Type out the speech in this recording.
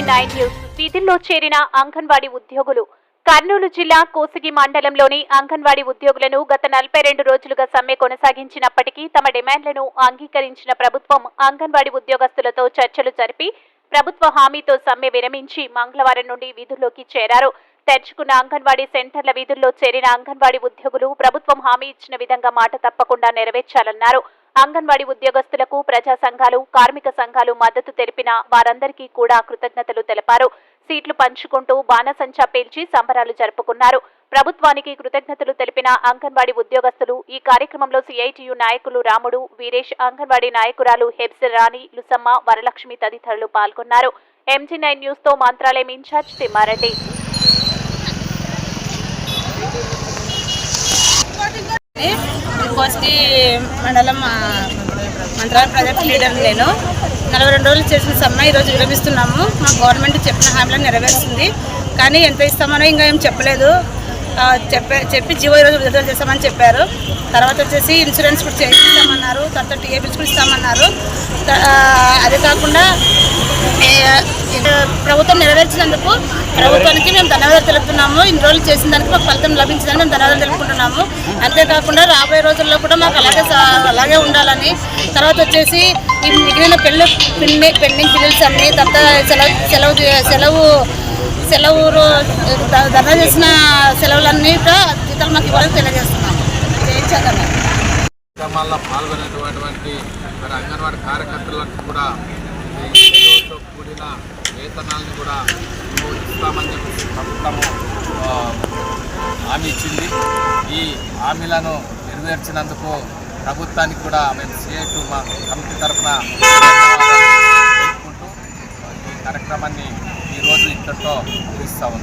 MG9 news విధుల్లో చేరిన అంగన్వాడీ ఉద్యోగులు కర్నూలు జిల్లా కోసిగి మండలంలోని అంగన్వాడీ ఉద్యోగులను గత 42 రోజులుగా సమ్మె కొనసాగించినప్పటికీ తమ డిమాండ్లను అంగీకరించిన ప్రభుత్వం అంగన్వాడీ ఉద్యోగస్తులతో చర్చలు జరిపి ప్రభుత్వ హామీతో సమ్మె విరమించి మంగళవారం నుండి విధుల్లోకి చేరారు. తెరుచుకున్న అంగన్వాడీ సెంటర్ల విధుల్లో చేరిన అంగన్వాడీ ఉద్యోగులు ప్రభుత్వం హామీ ఇచ్చిన విధంగా మాట తప్పకుండా నెరవేర్చాలన్నారు. అంగన్వాడీ ఉద్యోగస్తులకు ప్రజా సంఘాలు, కార్మిక సంఘాలు మద్దతు తెలిపిన వారందరికీ కూడా కృతజ్ఞతలు తెలిపారు. సీట్లు పంచుకుంటూ బాణసంచా పేల్చి సంబరాలు జరుపుకున్నారు. ప్రభుత్వానికి కృతజ్ఞతలు తెలిపిన అంగన్వాడీ ఉద్యోగస్తులు ఈ కార్యక్రమంలో సిఐటియు నాయకులు రాముడు, వీరేష్, అంగన్వాడీ నాయకురాలు హెబ్సిల్ రాణి, లుసమ్మ, వరలక్ష్మి తదితరులు పాల్గొన్నారు. MG9 న్యూస్ తో మంత్రాలయం ఇన్ఛార్జ్ తిమ్మారెడ్డి. కోస్టి మండలం మంత్రాలయ ప్రాజెక్ట్ లీడర్ నేను 42 రోజులు చేసిన సమ్మె ఈరోజు విరమిస్తున్నాము. మా గవర్నమెంట్ చెప్పిన హామీలను నెరవేరుస్తుంది, కానీ ఎంత ఇస్తామనో ఇంకా ఏం చెప్పలేదు. చెప్పి జీవో ఈరోజు విడుదల చేస్తామని చెప్పారు. తర్వాత వచ్చేసి ఇన్సూరెన్స్ కూడా చేయిస్తామన్నారు, తర్వాత టీఏ బిల్స్ కూడా ఇస్తామన్నారు. అదే కాకుండా ప్రభుత్వం నెరవేర్చినందుకు ప్రభుత్వానికి మేము ధన్యవాదాలు తెలుపుతున్నాము. ఇన్ని రోజులు చేసిన దానికి మాకు ఫలితం లభించిందని మేము ధన్యవాదాలు తెలుపుకుంటున్నాము. అంతేకాకుండా రాబోయే రోజుల్లో కూడా మాకు అలాగే ఉండాలని, తర్వాత వచ్చేసి ఈ మిగిలిన పెండింగ్ బిల్లులు అన్నీ, తర్వాత సెలవు ధర్నా చేసిన సెలవులన్నీ జీతాలు మాకు ఇవ్వాలని తెలియజేస్తున్నాము. పాల్గొనేటువంటి అంగన్వాడీ కార్యకర్తలకు కూడా కూడిన వేతనాలను కూడా ఇస్తామని చెప్పి ప్రభుత్వము హామీ ఇచ్చింది. ఈ హామీలను నెరవేర్చినందుకు ప్రభుత్వానికి కూడా మేము సిఐటు మా కమిటీ తరఫున తెలుపుకుంటూ ఈ కార్యక్రమాన్ని ఈరోజు ఇక్కడితో ముగిస్తా ఉన్నాం.